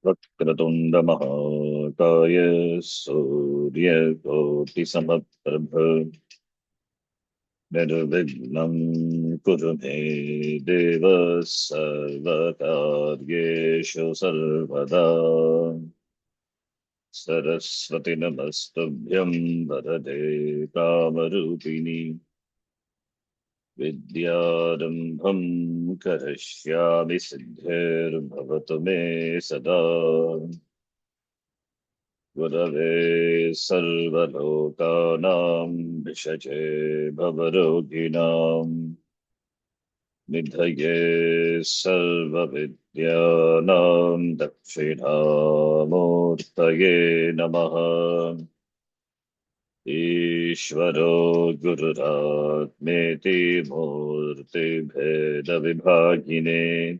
वक्रतुण्डमहाकाय सूर्यकोटिसमप्रभ निर्विघ्नं कुरु मे देव सर्वकार्येषु सर्वदा। सरस्वती नमस्तुभ्यं वरदे कामरूपिणि विद्यारम्भं करिष्यामि सिद्धिर्भवतु मे सदा। गुरवे सर्वलोकानां विषजे भवरोगिणां निधये सर्वविद्यानां दक्षिणामूर्तये नमः। ईश्वरो गुरुरात्मेति मूर्तिभेदविभागिने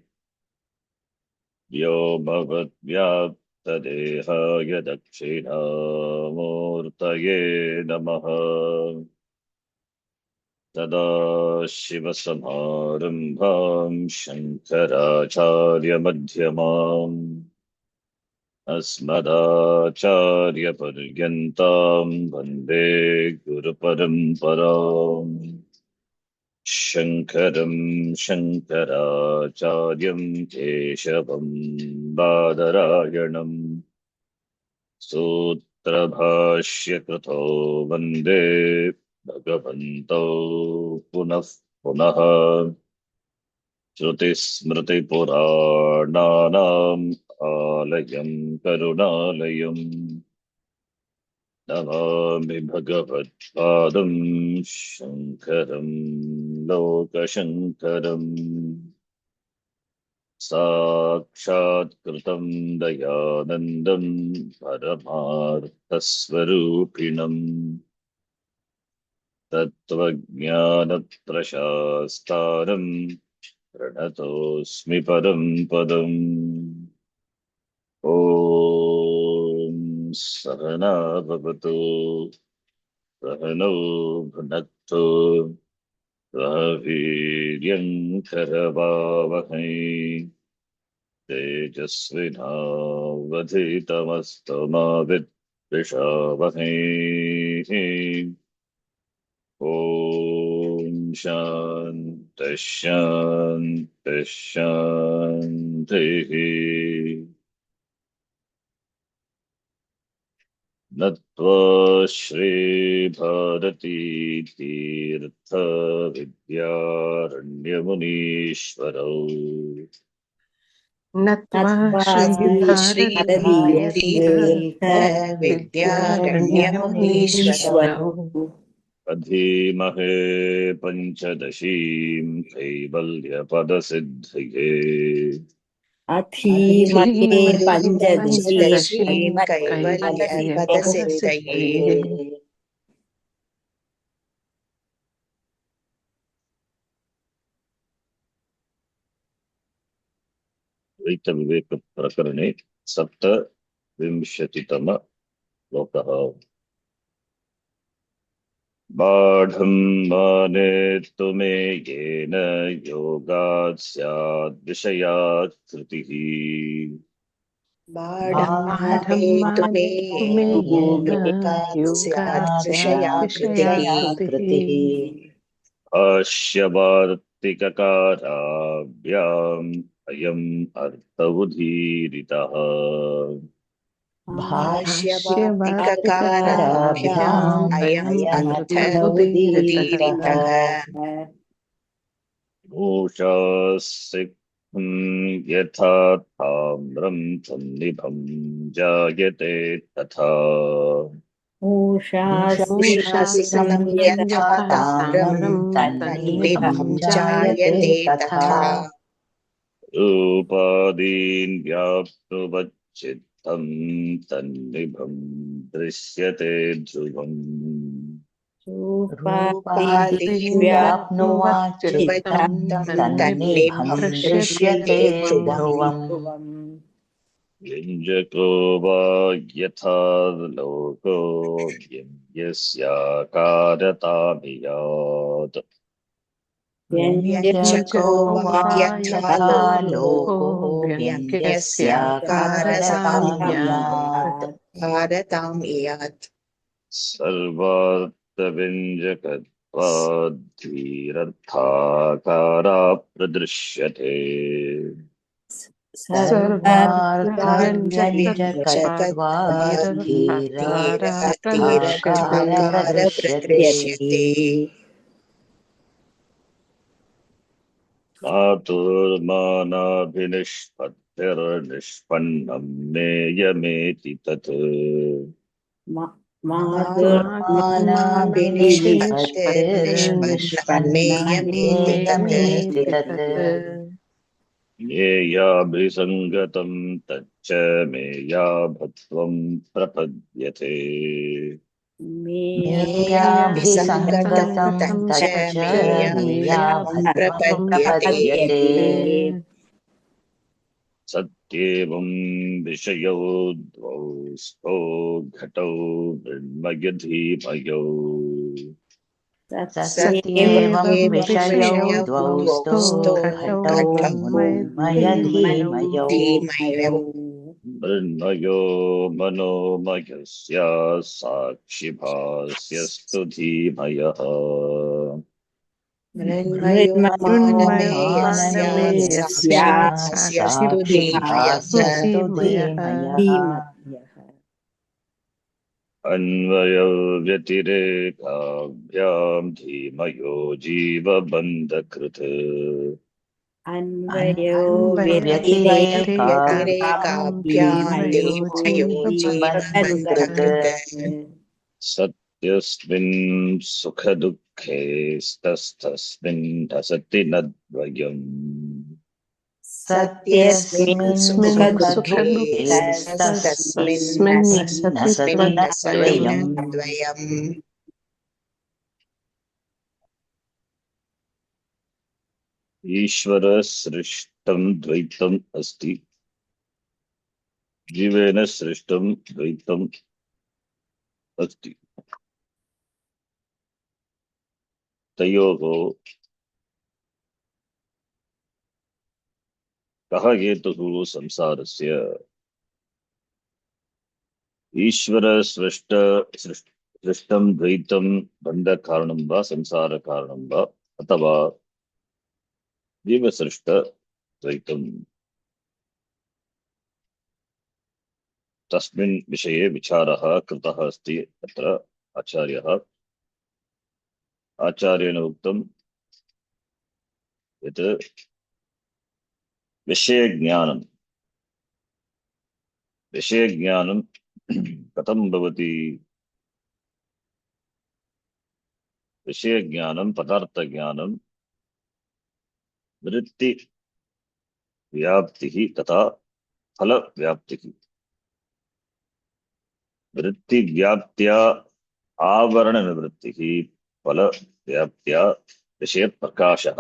व्योमवद्व्याप्तदेहाय दक्षिणामूर्तये नमः। सदाशिवसमारम्भां शङ्कराचार्यमध्यमाम् अस्मदाचार्यपर्यन्तां वन्दे गुरुपरम्पराम्। शङ्करं शङ्कराचार्यं केशवं बादरायणम् सूत्रभाष्यकृतो वन्दे भगवन्तौ पुनः पुनः। श्रुतिस्मृतिपुराणानाम् आलयं करुणालयम् नमामि भगवत्पादं शङ्करं लोकशङ्करम्। साक्षात्कृतं दयानन्दं परमार्थस्वरूपिणम् तत्त्वज्ञानप्रशास्तारं प्रणतोऽस्मि परं पदम्। ॐ सहना भवतु सहनौ भुनक्तु सह वीर्यं करवावहै तेजस्विनावधीतमस्तु मा विद्विषावहै। ॐ शान्तिः शान्तिः शान्तिः। नत्वा श्रीभारती तीर्थ विद्यारण्यमुनीश्वरौ नत्वा श्रीभारतीतीर्थ विद्यारण्यमुनीश्वरौ अधीमहे पञ्चदशीं कैवल्यपदसिद्धये। अधीमहे पञ्चदशीं पञ्चदशीं कैवल्यपदसिद्धये। द्वैतविवेकप्रकरणे सप्तविंशतितमः श्लोकः। बाढं मानेतु मे येन योगात् स्याद् विषयात् कृतिः। बाढं मानेतु मे योगात् स्यात् विषयाकृतिः। भाष्यवार्तिककाराभ्याम् अयम् अर्थ उदीरितः। भाष्यवार्तिककाराभ्याम् अयम् अर्थः उदीरितः। मूषास्सिक्खं यथा ताम्रं सन्निभं जायते तथा। मूषासिकं यथा ताम्रं तन्निभं जायते तथा। रूपादीन् व्याप्नुवच्चित्तं तन्निभं दृश्यते ध्रुवम्। रूपादीन् व्याप्नुवच्चित्तं तन्निभं दृश्यते ध्रुवम्। व्यञ्जको वा यथा लोको व्यङ्ग्यस्याकारतामियात् व्यञ्जको व्यञ्जको वा वा यथा यथा लोको लोको व्यङ्ग्यस्याकारतां व्यङ्ग्यस्याकारताम्यात् यात् कारतां यात् सर्वार्थव्यञ्जकत्वाद्धीरर्थाकारा प्रदृश्यते सर्वार्थव्यञ्जकत्वाद्धीरर्थाकार सर्वार्थव्यञ्जकत्वाद्धीरर्थाकार प्रदृश्यते प्रदृश्यते मातुर्मानाभिनिष्पत्तिर्निष्पन्नं नेयमेति तत् मातुर्मानाभिनिष्पत्तिर्निष्पन्नमेयमेति तत् मातुर्मानाभिनिष्पन्नमेयमेति तत् ज्ञेयाभिसङ्गतं तच्च मेयाभत्वं प्रपद्यते मेयाभिसङ्गतं ज्ञेयाभिसङ्गतं तच्च तच्च मेयाभत्वं मेयाभत्वं प्रपद्यते प्रपद्यते सत्येवं विषयो द्वौ स्तौ घटौ मृण्मयधीमयौ सत्येवं सत्येवं सत्येवं विषयौ विषयौ विषयौ द्वौ द्वौ स्तौ स्तौ स्तौ घटौ घटौ घटौ मृण्मयधीमयौ धीमयो मृण्मयो मनोमयस्य साक्षिभास्यस्तु धीमयः मृण्मयो मृण्मयो मानमेयस्यात् मानमेयस्या साक्षिभास्यस्तु धीमयः साक्षिभास्यस्तु धीमयः अन्वयव्यतिरेकाभ्यां धीमयो जीवबन्धकृत् अन्वयो अन्वयव्यतिरेकाभ्यां व्यतिरेकाभ्यां धीमयो धीमयो धीमयो जीवबन्धकृत् जीवबन्धकृत् सत्यस्मिन् सुखदुःखे स्तस्तस्मिन् हसति न द्वयम् सत्यस्मिन् सत्यस्मिन् यस्मिन् सुखदुःखे सुखदुःखे सुखदुःखे स्तस्मिन् तस्मिन् तस्मिन् हसति हसति न हसति द्वयम् तद्वयम् न द्वयम् ईश्वरसृष्टं द्वैतम् अस्ति जीवेन सृष्टं द्वैतम् अस्ति तयोः कः हेतुः संसारस्य ईश्वरसृष्ट सृष्टं द्वैतं बन्धकारणं वा संसारकारणं वा अथवा जीवसृष्टद्वैतं तस्मिन् विषये विचारः कृतः अस्ति अत्र आचार्यः आचार्येण उक्तं यत् विषयज्ञानं विषयज्ञानं कथं भवति विषयज्ञानं पदार्थज्ञानं वृत्तिव्याप्तिः तथा फलव्याप्तिः वृत्तिव्याप्त्या आवरणनिवृत्तिः फलव्याप्त्या विषयप्रकाशः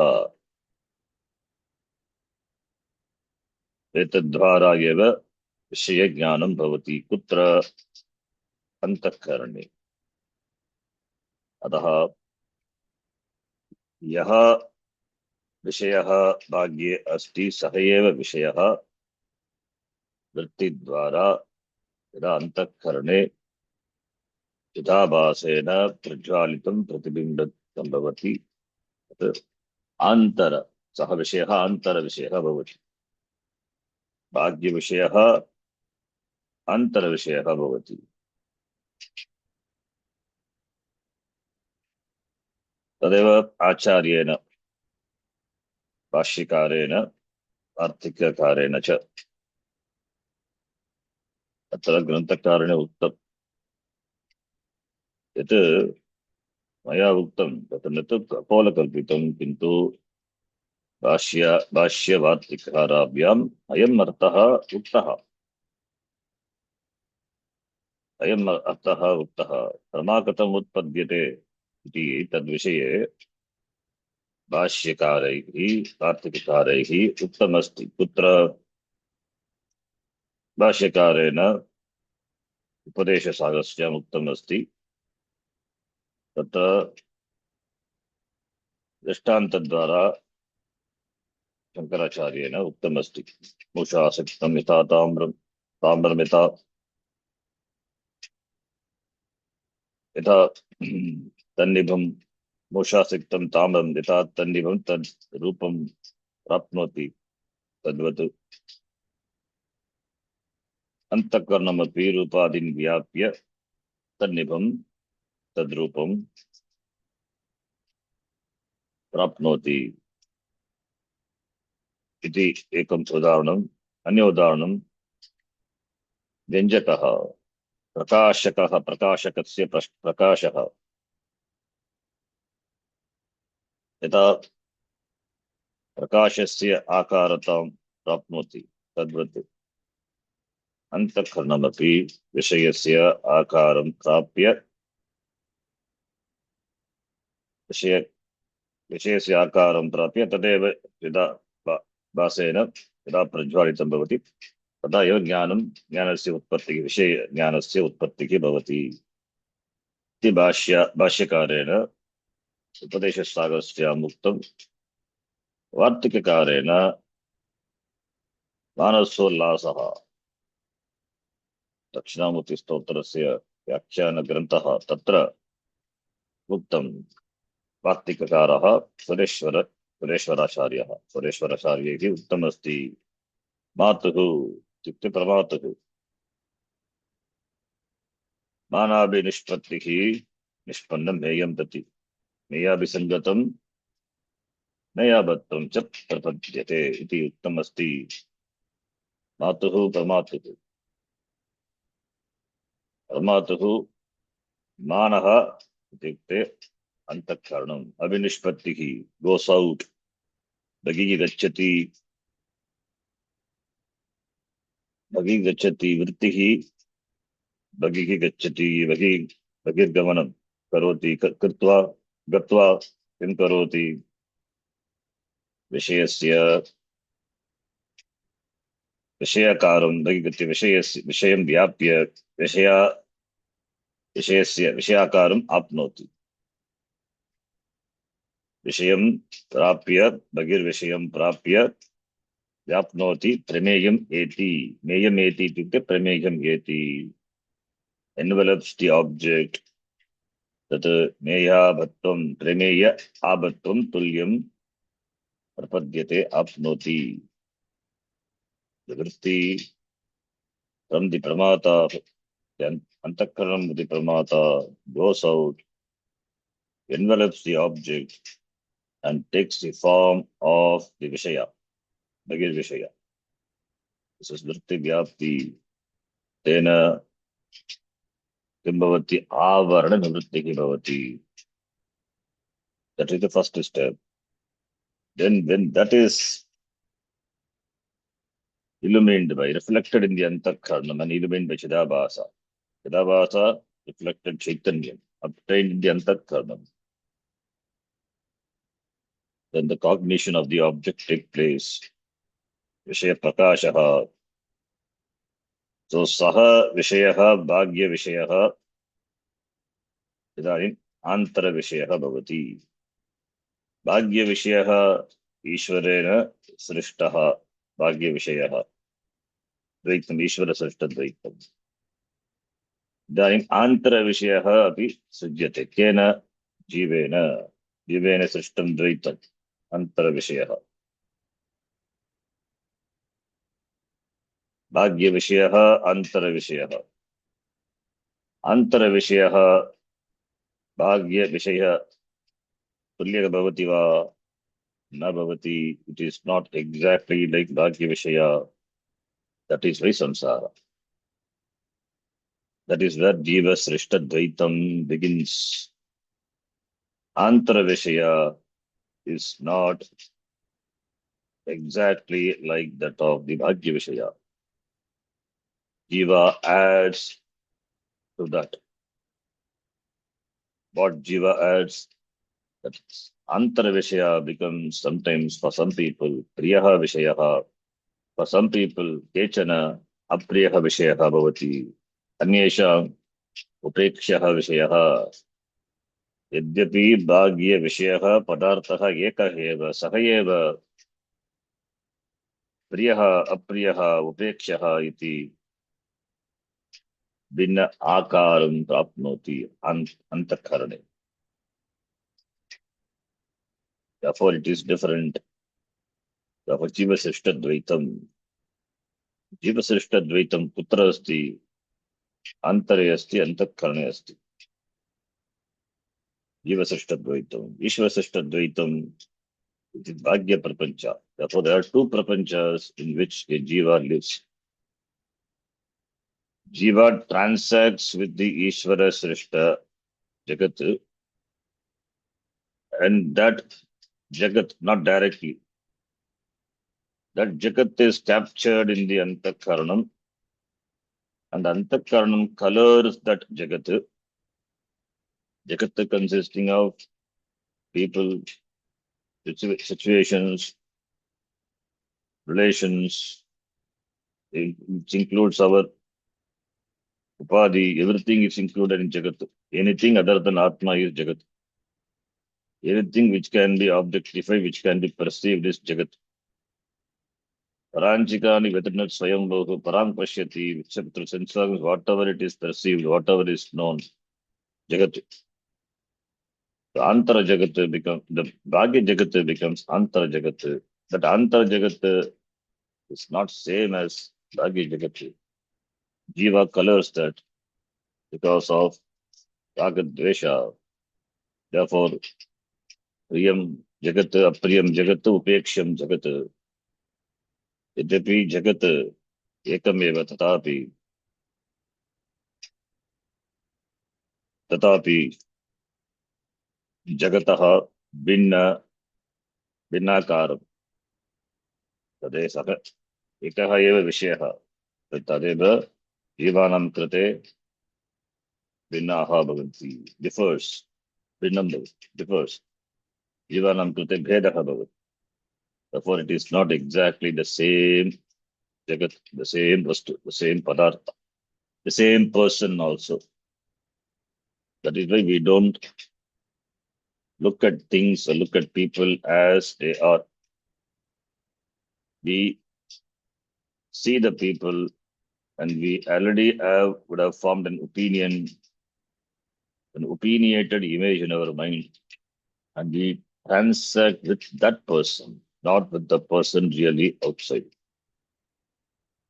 एतद्द्वारा एव विषयज्ञानं भवति कुत्र अन्तःकरणे अतः यः विषयः भाग्ये अस्ति सः एव विषयः वृत्तिद्वारा यदा अन्तःकरणे चिदाभासेन प्रज्वालितं प्रतिबिम्बितं भवति तत् आन्तर सः विषयः आन्तरविषयः भवति भाग्यविषयः आन्तरविषयः भवति तदेव आचार्येण भाष्यकारेण आर्थिककारेण च अत्र ग्रन्थकारेण उक्तं यत् मया उक्तं तत् न तु कपोलकल्पितं किन्तु भाष्यवार्तिकाराभ्याम् अयम् अर्थः उक्तः अयम् अर्थः उक्तः क्रमा कथम् उत्पद्यते इति तद्विषये भाष्यकारैः तार्किककारैः उक्तमस्ति कुत्र भाष्यकारेण उपदेशसागस्यम् उक्तम् अस्ति तत्र दृष्टान्तद्वारा शंकराचार्येण उक्तम् अस्ति मूषासक्तं यथा ताम्रं यथा तन्निभं मूषासक्तं ताम्रं यथा तन्निभं तद् रूपं प्राप्नोति तद्वत् अंतःकरणमपि रूपादीन् व्याप्य तन्निभं तद्रूपं प्राप्नोति इति एकम् उदाहरणम्। अन्य उदाहरणं व्यञ्जकः प्रकाशकः प्रकाशकस्य प्रकाशः यथा प्रकाशस्य आकारतां प्राप्नोति तद्वत् अंतःकरणमपि विषयस्य आकारं प्राप्य विषयस्य आकारं प्राप्य तदेव यदा भासेन यदा प्रज्वालितं भवति तदा एव ज्ञानस्य उत्पत्तिः विषयज्ञानस्य उत्पत्तिः भवति इति भाष्यकारेण उपदेशसागरस्याम् उक्तं। वार्तिककारेण मानसोल्लासः दक्षिणामूर्तिस्तोत्रस्य व्याख्यानग्रन्थः तत्र उक्तं। वार्तिककारः सुरेश्वराचार्यैः उक्तमस्ति मातुः इत्युक्ते प्रमातुः मानाभिनिष्पत्तिः निष्पन्नं हेयं प्रति मेयाभिसङ्गतं नयाबद्धं च प्रपद्यते इति उक्तमस्ति। मातुः प्रमातुः मानः इत्युक्ते अंतःकरणम् अभिनिष्पत्तिः गोस् औट् बहिः गच्छति वृत्तिः बहिः गच्छति बहिर्गमनं करोति कृत्वा गत्वा किं करोति विषयाकारं बहिः गत्य विषयं व्याप्य विषयाकारम् आप्नोति विषयं प्राप्य बहिर्विषयं प्राप्य व्याप्नोति प्रमेयम् एति मेयम् एति इत्युक्ते प्रमेयम् एति envelops the object तत् मेयाभत्वं प्रमेय आबत्वं तुल्यं प्रपद्यते आप्नोति। The vritti from the pramata, the antakaranam of the pramata goes out, envelops the object and takes the form of the vishaya, bagir vishaya. This is vritti vyapti. Tena किं भवति आवरण निवृत्तिः भवति. That is the first step. Then when that is illumined by, reflected in the antakaranam and illumined by Chidabhasa, reflected Chaitanya, obtained in the antakaranam, then the cognition of the object takes place. Vishaya prakashaha. So saha vishayaha bhagya vishayaha idanim antara vishayaha bhavati. Bhagya vishayaha ishvarena srishtaha bhagya vishayaha. Dvaitam ishvara srishta dvaitam. Idanim antara vishayaha api sujyate. Kena jivena srishtam dvaitam. Antara vishayaha. भाग्य विषयः अंतर विषयः. अंतर विषयः भाग्य विषय तुल्यः भवति वा न भवति. It is not exactly like भाग्य विषय. That is why samsara. That is where jiva srishta dvaitam begins. Antara viषय is not exactly like that of the भाग्य विषय. Jiva adds to that. What Jiva adds, that Antara Vishaya becomes sometimes for some people, Priyaha Vishayaha, for some people, Kechana, अप्रियः विषयः भवति, अन्येषाम् उपेक्ष्यः विषयः। यद्यपि बाह्य विषयः पदार्थः एकः एव, सः एव प्रियः अप्रियः उपेक्ष्यः इति भिन्न आकारं प्राप्नोति अन्तःकरणे। Therefore it is different. Therefore जीवसृष्टद्वैतं, जीवसृष्टद्वैतं कुत्र अस्ति? अन्तरे अस्ति, अन्तःकरणे अस्ति। जीवसृष्टद्वैतम्, ईश्वरसृष्टद्वैतम् इति भाग्यप्रपञ्च. Therefore there are two prapanchas in which a jiva lives. Jiva transacts with the Ishvara Srishta Jagat, and that Jagat, not directly, that Jagat is captured in the Antakaranam, and the Antakaranam colors that Jagat. Jagat consisting of people, situations, relations, which includes our Upadhi, everything is included in Jagat. Anything other than Atma is Jagat. Anything which can be objectified, which can be perceived is Jagat. Paranchikani Vedanat Swayambhu Parang Pashyati, which through sense organs, whatever it is perceived, whatever is known, Jagat. The Antara Jagat becomes, the Bhagya Jagat becomes Antara Jagat. That Antara Jagat is not same as Bhagya Jagat. Jiva colors that because of Raga Dvesha. Therefore, Priyam Jagat, Apriyam Jagat, Upeksham Jagat. Yadyapi Jagat Ekameva tatapi Jagataha भिन्नाकारं तदेव सः एकः एव विषयः तदेव जीवानां कृते भिन्नाः भवन्ति, differs, भिन्नं भवति, differs, जीवानां कृते भेदः भवति. Therefore it is not exactly the same jagat, the same vastu, the same padartha, the same person also. That is why we don't look at things or look at people as they are. We see the people and we already would have formed an opinion, an opinionated image in our mind, and we transact with that person, not with the person really outside.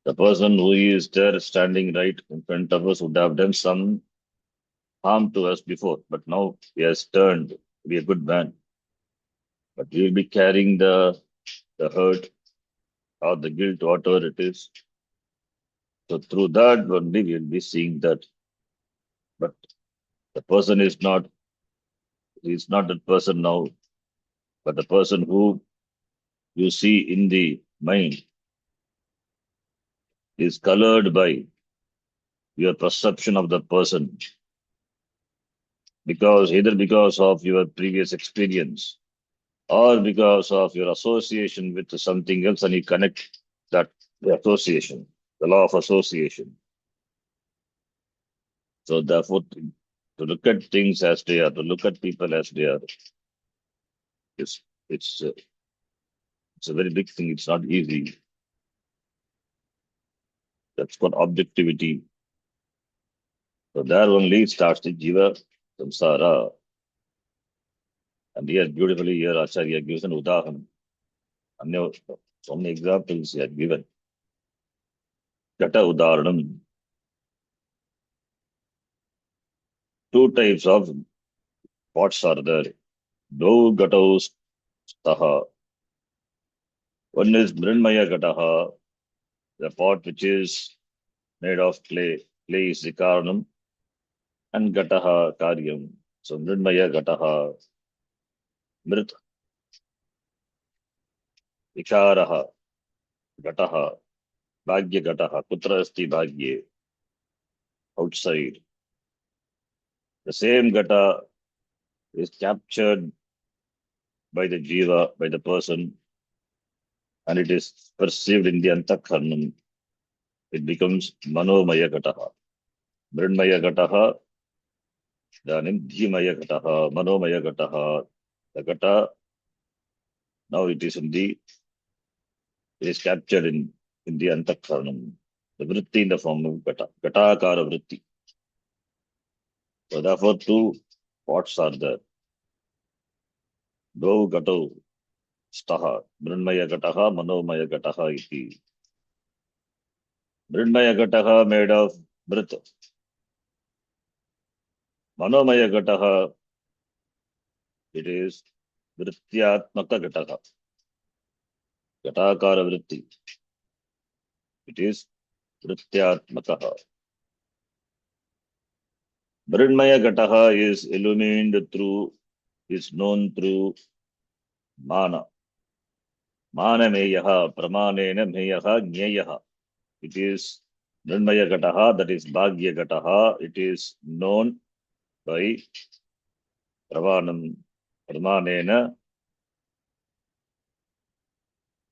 The person who is there standing right in front of us would have done some harm to us before, but now he has turned to be a good man. But we will be carrying the hurt or the guilt, whatever it is. So through that only we will be seeing that. But the person is not, he is not that person now, but the person who you see in the mind is colored by your perception of the person, because either because of your previous experience or because of your association with something else, and you connect that the association, the law of association. So therefore, to look at things as they are, to look at people as they are, it's it's uh, it's a very big thing. It's not easy. That's called objectivity. So there only starts the jiva samsara. And here beautifully here Acharya gives an udaharan. And so many examples he had given. Kata udaharanam. Two types of pots are there. Dvau gataus staha. One is mrinmaya gataha, the pot which is made of clay. Clay is the karanam, and gataha karyam. So mrinmaya gataha, mrit vikaraha gataha, bhagya gataha, kutra asti bhagye, outside. The same gata is captured by the jiva, by the person, and it is perceived in the antakaranam. it becomes Manomaya Gataha. Mridmaya Gataha, Danim Dhimaya Gataha, Manomaya Gataha. The Gata, now it is it is captured in the Antakkaranam. The Vritti in the form of Gata. Gatakara Vritti. So therefore, two pots are there. Dvau Gato Staha. Mridmaya Gataha, Manomaya Gataha iti. Mridmaya Gataha made of Brit. Manomaya Gataha, it is Vrityatmaka Gataha. Gatakara Vritti. It is Vrityatmakaha. Mridmaya Gataha is illumined through, is known through Mana. Mana Meyaha, Pramanena Meyaha, Nyayaha. It is Mridmaya Gataha, that is Bhagya Gataha. It is known by Pramanam, Pramanena,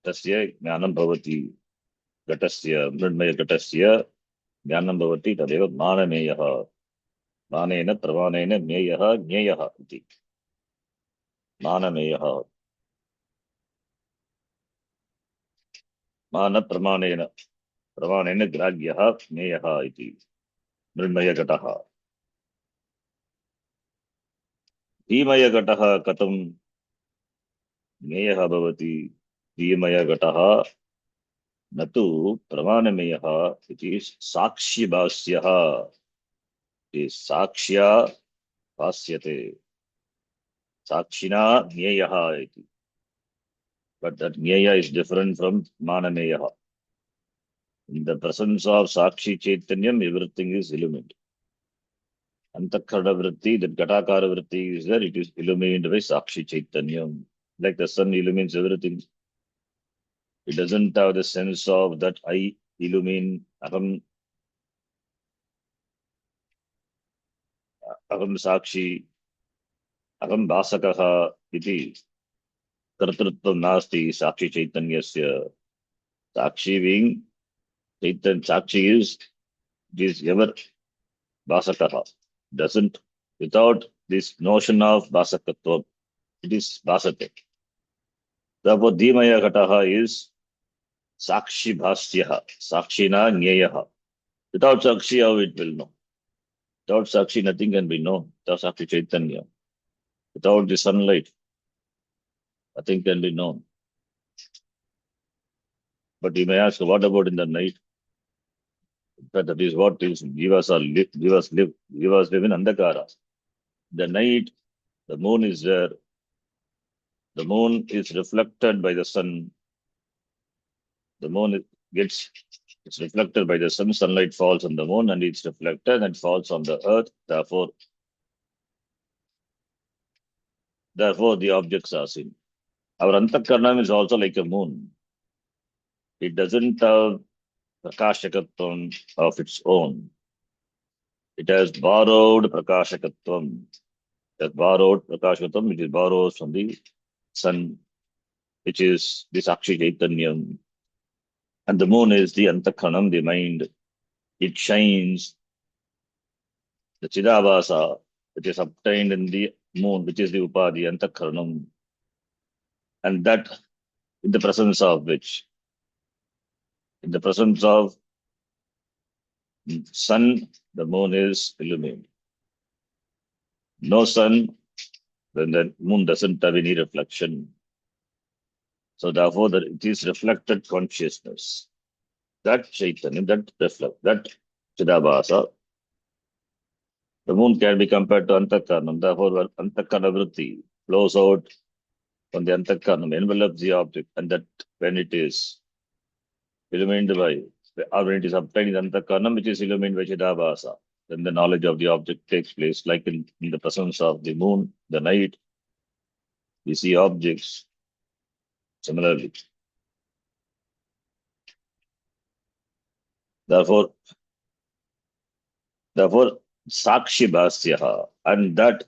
Tasya Jnanam Bhavati. Gatasya, Mridmaya Gatasya, Jnanam Bhavati, Tadeva Mana Meyaha. Manena, Pramanena, Meyaha, Nyayaha. Mana Meyaha. Mana Pramanena. Pramanena Gragyaha, Meyaha iti. Mridmaya Gataha. Dhimaya Gataha Katam Meyaha Bhavati. Dhimaya Gataha Natu Pramanameyaha. It is Sakshi Bhasyaha. It is Sakshya Bhasyate. Sakshina Nyayaha iti. But that Nyaya is different from Manameyaha. In the presence of Sakshi Chaitanyam, everything is illumined. Antakarana vritti, that Gatakara vritti is there, it is illumined by Sakshi Chaitanyam. Like the sun illumines everything. It doesn't have the sense of that I illumine, Aham Sakshi, Aham Vasakaha, iti. Kartrutvam nasti, Sakshi Chaitanyasya. Sakshi being, Sakshi is ever Vasakaha. Doesn't, without this notion of Vasakatva, it is Vasate. Therefore, Dhimaya Gataha is Sakshi Bhasyaha, Sakshina Nyayaha. Without Sakshi, how it will know? Without Sakshi, nothing can be known. Without Sakshi Chaitanya. Without the sunlight, nothing can be known. But you may ask, what about in the night? That is what is Jivas live in Andhakara. The night, the moon is there. The moon is reflected by the sun. The moon it's reflected by the sun. Sunlight falls on the moon and it's reflected and falls on the earth. Therefore, the objects are seen. Our Antakaranam is also like a moon. It doesn't have Prakashakatvam of its own. It has borrowed Prakashakatvam. It has borrowed Prakashakatvam, which is borrowed from the sun, which is the Sakshi Chaitanyam. And the moon is the Antakaranam, the mind. It shines. The Chidavasa, which is obtained in the moon, which is the Upadhi, Antakaranam. And that, in the presence of which, in the presence of sun, the moon is illumined. No sun, then the moon doesn't have any reflection. So therefore, it is reflected consciousness. That Chaitanya, that Chidabhasa, the moon can be compared to Antakaranam. Therefore, Antakarana Vritti flows out from the Antakaranam, envelops the object, and that when it is illumined by, or when it is obtained in Antakaranam, which is illumined by Chidabhasa, then the knowledge of the object takes place, like in the presence of the moon, the night, we see objects. Similarly, therefore, Sakshi Bhasyaha, and that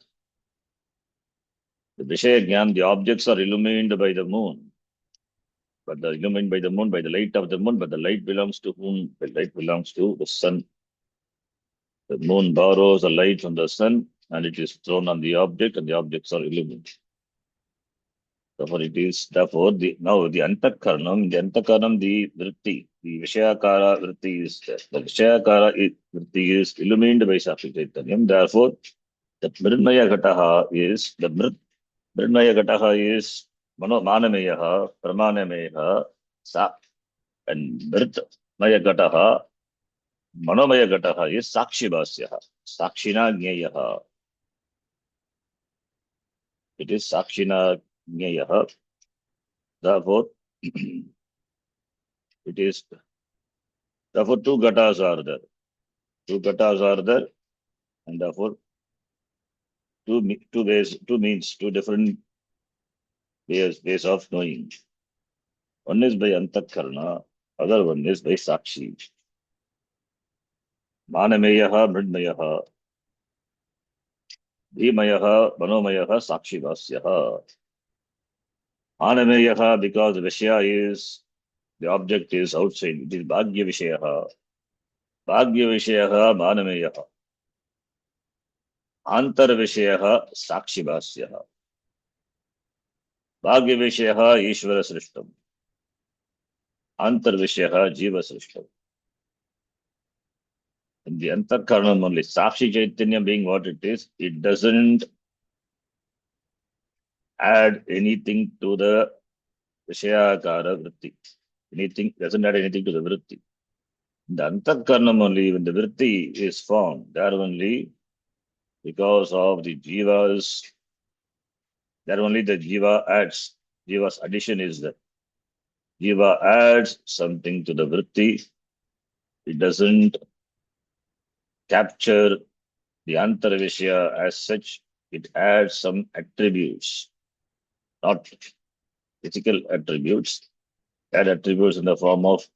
the Vishaya Gyan, the objects are illumined by the moon. but the illumined by the moon, by the light of the moon, but the light belongs to whom? The light belongs to the sun. The moon borrows a light from the sun and it is thrown on the object and the objects are illumined. Therefore now the Antakaranam, the vritti, the Vishayakara vritti is there. The Vishayakara vritti is illumined by Sakshi Chaitanyam. Therefore, the Mridmaya Gataha is the Mridmaya Gataha is Manameyaha, Pramanameyaha, Sa, and Mritmaya Gataha, Manomaya Gataha is Sakshi Bhasyaha, Sakshina Gneyaha. It is Sakshina Gneyaha. Therefore, it is therefore two gatas are there. Two gatas are there, and therefore two ways, two means, two different ways of knowing. One is by Antakarna, other one is by Sakshi. Manameyaha, Mridmayaha, Dhimayaha, Manomayaha, Sakshi Vasyaha. Manameyaha, because the Vishya is, the object is outside, it is Bhagya Vishayaha. Bhagya Vishayaha, Manameyaha. Antar Vishayaha, Sakshi Vasyaha. Bhagya Vishayaha, Ishvara Srishtam. Antar Vishayaha, Jiva Srishtam. In the Antarkaranam only, Sakshi Chaitanya being what it is, it doesn't add anything to the Vishayakara Vritti. Anything, doesn't add anything to the Vritti. In the Antarkaranam only, when the Vritti is formed, there only, because of the Jivas, there only the Jiva adds, Jiva's addition is that Jiva adds something to the Vritti. It doesn't capture the Antarvishya as such, it adds some attributes, not physical attributes, add attributes in the form of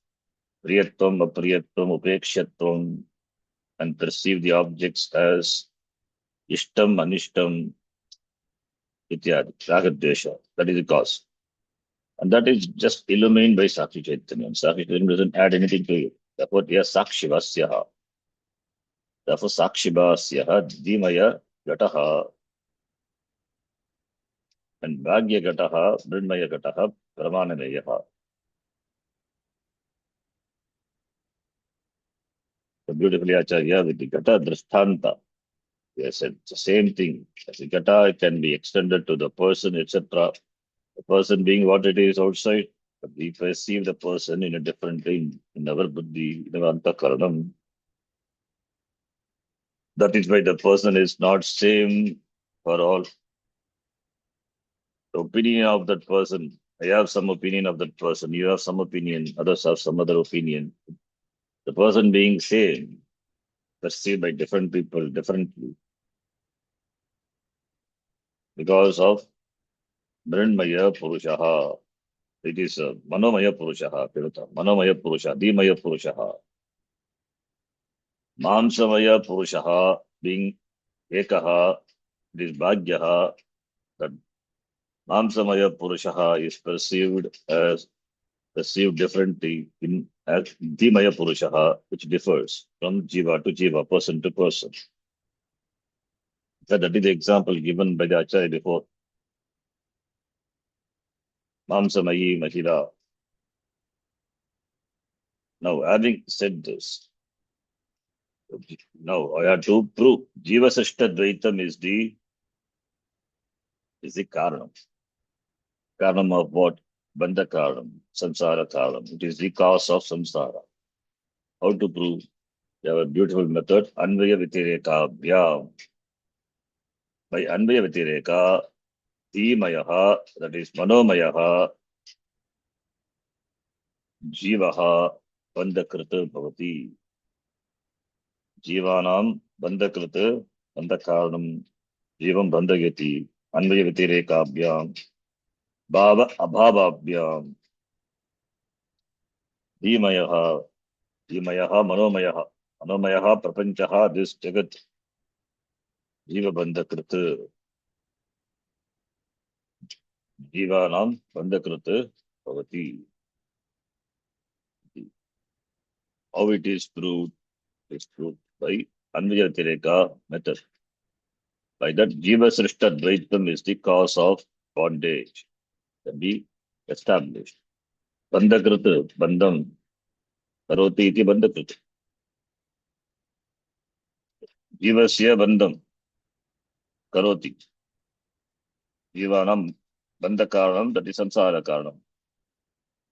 priyatvam, apriyatvam, upekshatvam, and perceive the objects as ishtam, anishtam, ityadi, ragadvesha. That is the cause. And that is just illumined by Sakshi Chaitanya. Sakshi Chaitanya doesn't add anything to it. Therefore, yes, Sakshivasyaha. Therefore, Sakshivasyaha, Dhimaya, Gataha, and Bhagya Gataha, Mridmaya Gataha, Pramanameyaha. So beautifully, Acharya, with the Gata Dristhanta, yes, it's the same thing. As the Gata can be extended to the person, etc. The person being what it is outside, but we perceive the person in a different thing, in our buddhi, in our antakaranam. That is why the person is not same for all. The opinion of that person, I have some opinion of that person, you have some opinion, others have some other opinion. The person being same, perceived by different people differently because of Mrinmaya Purushaha. It is Manomaya Purushaha, Piruta. Manomaya Purusha, Dhimaya Purushaha. Mamsamaya Purushaha being Ekaha, it is Bhagyaha. That Mamsamaya Purushaha is perceived differently in as Dhimaya Purushaha, which differs from Jiva to Jiva, person to person. That is the example given by the Acharya before. Mamsamayi Mahila. Now, having said this, now I have to prove Jiva Sashta Dvaitam is the Karanam. Karanam of what? Bandha Karanam, Samsara Karanam. It is the cause of Samsara. How to prove? We have a beautiful method. Anvaya Vitireka Bhyam. By Anvaya Vitireka, Dhimayaha, that is Manomayaha, Jivaha, Bandhakrita Bhavati. Jivanam Bandhakrita, Bandhakaranam, Jivam Bandhagati, Anvaya Vitireka Bhyam, Bhava Abhavabhyam, Dhimayaha, Dhimayaha, Manomayaha. Manomayaha, Prapanchaha, this Jagat, Jiva Bandhakrita, Jivanam Bandhakrita Bhavati. How it is proved? It's proved by Anvaya Tireka method. By that, Jiva Srishta Dvaitam is the cause of bondage. Can be established. Bandhakrut, bandham, karoti iti bandhakrut. Jivasya bandham, karoti. Jivanam, bandhakaranam, that is samsara karanam.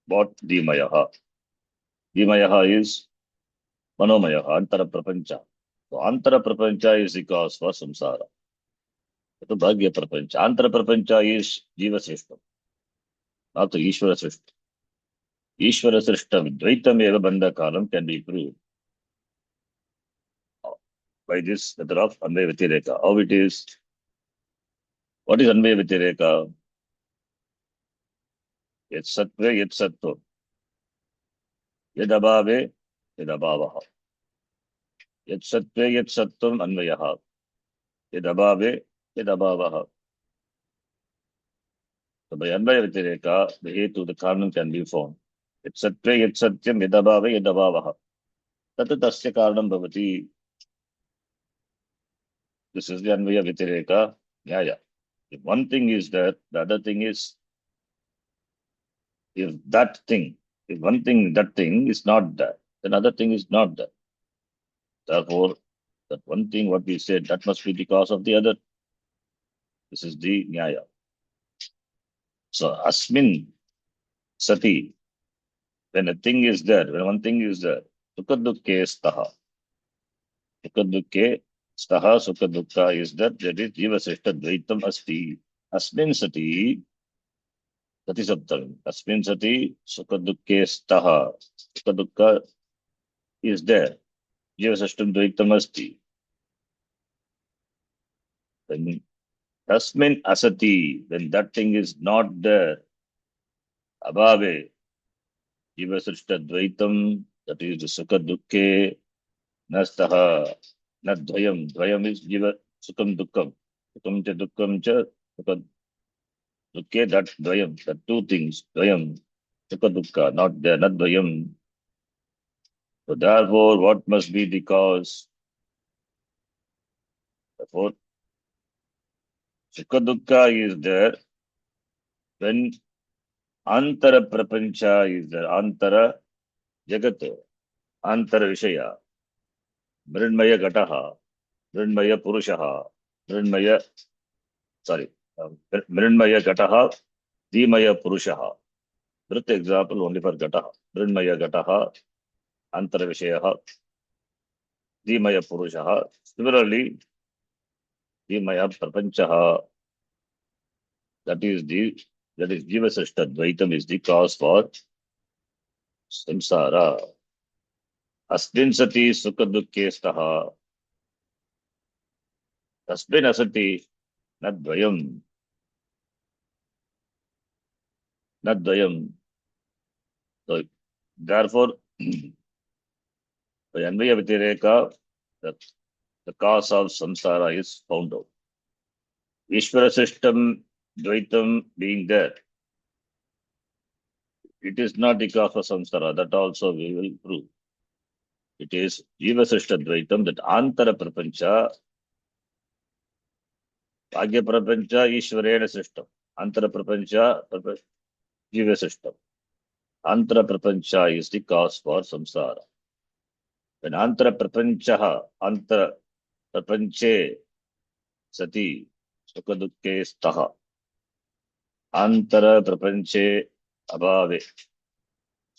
What Dhimayaha? Dhimayaha is Manomayaha, Antara Prapancha. So Antara Prapancha is the cause for samsara. So Bhagya Prapancha. Antara Prapancha is Jiva Srishtam, not the Ishvara Srishtam. Ishvara Srishtam, Dvaitam Eva Bandhakaram can be proved by this method of Anvaya Vyatireka. How it is? What is Anvaya Vyatireka? Yet Sattva, Yet Sattva. Yed Abhave, Yed Abhavaha. Yet Sattva, Yet Sattvam Anvayaha. Yed Abhave, Yed Abhavaha. So by Anvaya Vyatireka, the hetu, the karanam can be found. Yet Sattva, Yet Satyam, Yed Abhave, Yed Abhavaha. Tat tasya karanam bhavati. This is the Anvaya Vyatireka Nyaya. If one thing is there, the other thing is, if that thing, if one thing, that thing is not there, then other thing is not there. Therefore, that one thing, what we said, that must be the cause of the other. This is the Nyaya. So, Asmin Sati, when a thing is there, when one thing is there, Sukhadukke Staha. Sukhadukke Staha, Sukhadukka is that is Jiva Srishta Dvaitam Asti. Asmin Sati, Sati Saptami. Asmin Sati, Sukhadukke Staha. Sukadukka is there. Jiva Srishtam Dvaitam Asti. Then Tasmin Asati, when that thing is not there, Abhave, Jiva Srishta Dvaitam, that is the Sukhadukke, Nastaha, not Dvayam. Dvayam is Jiva Sukham Dukkam. Sukham cha Dukkam cha Sukha Dukke, that Dvayam, the two things, Dvayam, Sukha Dukka, not there, not Dvayam. So therefore, what must be the cause? Therefore, Sukha Dukka is there when Antara Prapancha is there, Antara Jagat, Antara Vishaya, Mridmaya Gataha, Mridmaya Purushaha, Mridmaya, sorry, Mridmaya Gataha, Dhimaya Purushaha. Birth example only for Gataha. Mridmaya Gataha, Antara Vishayaha, Dhimaya Purushaha. Similarly, Dhimaya Prapanchaha, that is Jiva Srishta Dvaitam is the cause for samsara. Asmin Sati Sukha Dukke Staha. Tasmin Asati Nadvayam. Nadvayam. So therefore, by Anvaya Vyatireka, the cause of samsara is found out. Ishvara Srishtam Dvaitam being there, it is not the cause of samsara. That also we will prove. It is Jiva Srishta Dvaitam, that Antara Prapancha, Bhagya Prapancha, Ishvarena Srishtam. Antara Prapancha, Jiva Srishtam. Antara Prapancha is the cause for samsara. When Antara Prapancha, Antara Prapanche Sati, Sukadukke Staha. Antara Prapanche Abhave,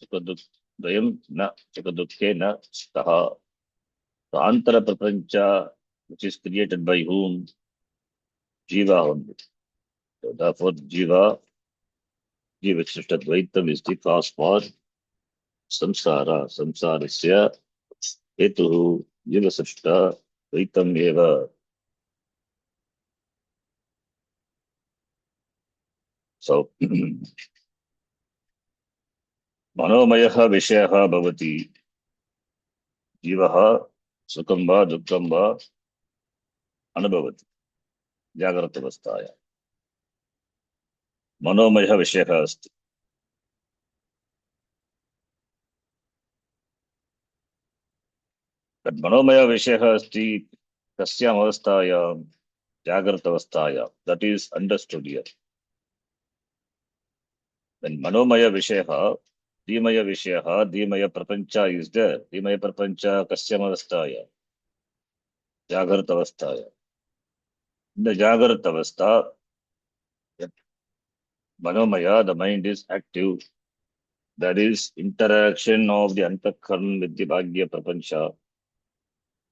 Sukadukdayam na, Sukadukke na Staha. So Antara Prapancha, which is created by whom? Jiva only. So therefore, Jiva Srishta Dvaitam is the cause for samsara. Samsarasya hetuhu Jiva Srishta Dvaitam eva. So, Manomayaha Vishayaha Bhavati Jivaha Sukham va Dukkam va Anubhavati Jagrata Avasthaya. Manomayaha Vishayaha Asti. But Manomaya Visheha Asti Kasyam Avastaya Jagrat Avastaya. That is understood here. When Manomaya Visheha, Dhimaya Visheha, Dhimaya Prapancha is there. Dhimaya Prapancha Kasyam Avastaya Jagrat Avastaya. In the Jagrat Avastha, Manomaya, the mind is active. That is interaction of the Antakaran with the Bhagya Prapancha.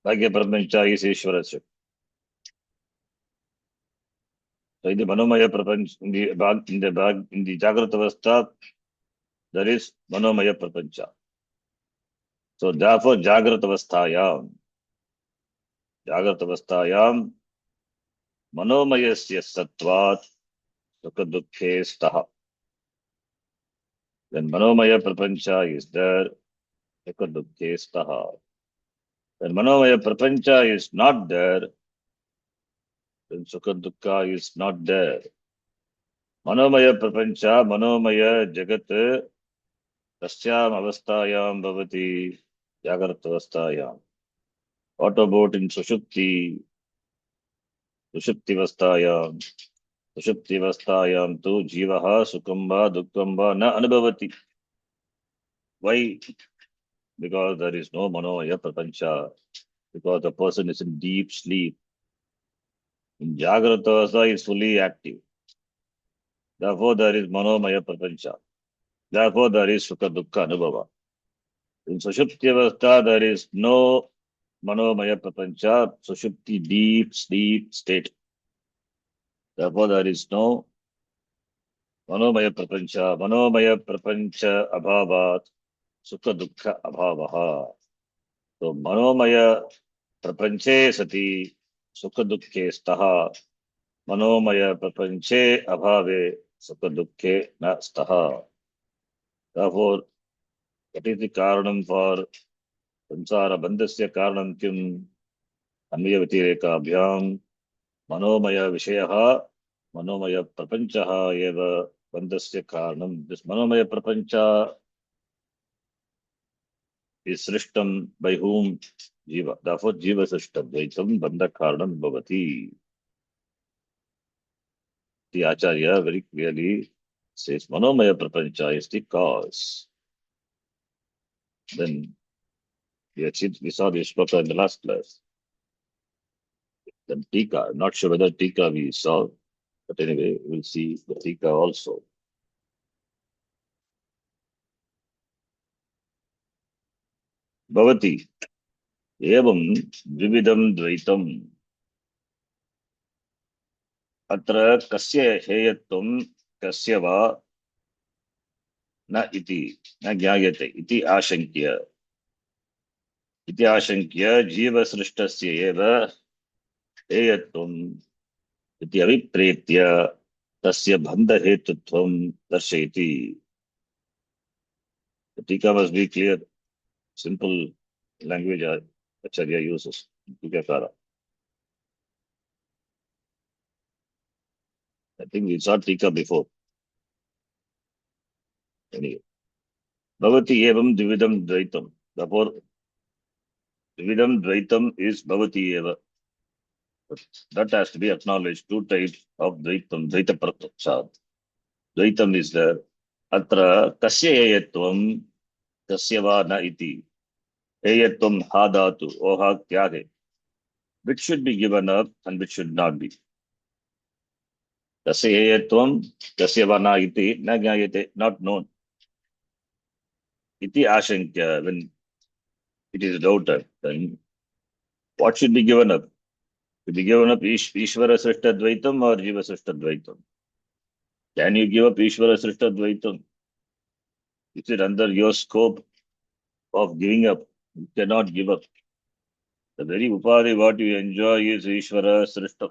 Bhagya Prapancha is Ishwarasya. So in the Manomaya Prapancha, in the Jagrat Avastha, there is Manomaya Prapancha. So therefore, Jagrat Avasthayam, Manomayasya Sattvat, Sukha Dukhe Staha. When Manomaya Prapancha is there, Sukha Dukhe Staha. When Manomaya Prapancha is not there, then Sukha Dukkha is not there. Manomaya Prapancha, Manomaya Jagat, Tasyam Avasthayam Bhavati, Jagrat Avasthayam. What about in Sushupti, Sushuptivastayam? Sushuptivastayam tu Jivaha Sukamba Dukkamba na Anubhavati. Why? Because there is no Manomaya Prapancha. Because the person is in deep sleep. In Jagrata Avastha is fully active. Therefore, there is Manomaya Prapancha. Therefore, there is Sukha Dukkha Anubhava. In Sushupti Avastha, there is no Manomaya Prapancha, Sushupti deep sleep state. Therefore, there is no Manomaya Prapancha Abhavat, Sukha Dukkha Abhavaha. So, Manomaya Prapanche Sati, Sukha Dukkhe Staha, Manomaya Prapanche Abhave, Sukha Dukkhe Na Staha. Therefore, what is the Karanam for Samsara Bandhasya Karanam Kim? Anvaya Vatirekabhyam, Manomaya Vishayaha, Manomaya Prapanchaha Eva Bandhasya Karanam. This Manomaya Prapancha is Srishtam by whom? Jiva. Therefore, Jiva Srishtam Dvaitam Bandha Karanam Bhavati. The Acharya very clearly says Manomaya Prapancha is the cause. Then we saw this shloka in the last class. Then Tika, not sure whether Tika we saw, but anyway, we'll see the Tika also. Bhavati, evam vividam dvaitam, atra kasya heyatvam kasya va na iti, na jnayate, iti ashankya. Iti ashankya jiva srishtasya eva heyatvam iti avipreetya tasya bandha hetutvam darshayati. The Tika must be clear, simple language Acharya uses. Tikakara. I think we saw Tika before. Anyway. Bhavati evam dividam dvaitam. Therefore, dividam dvaitam is bhavati eva. That has to be acknowledged. Two types of dvaitam. Dvaita pratyakshad. Dvaitam is there. Atra kasya eyatvam kasya va na iti. Eyatvam hadatu or ha tyage. Which should be given up and which should not be. Kasya eyatvam kasya va na iti na jnayate. Not known. Iti ashankya, when it is doubted, then what should be given up? To be given up Ishvara Srishta Dvaitam or Jiva Srishta Dvaitam? Can you give up Ishvara Srishta Dvaitam? Is it under your scope of giving up? You cannot give up. The very Upadhi what you enjoy is Ishvara Srishta.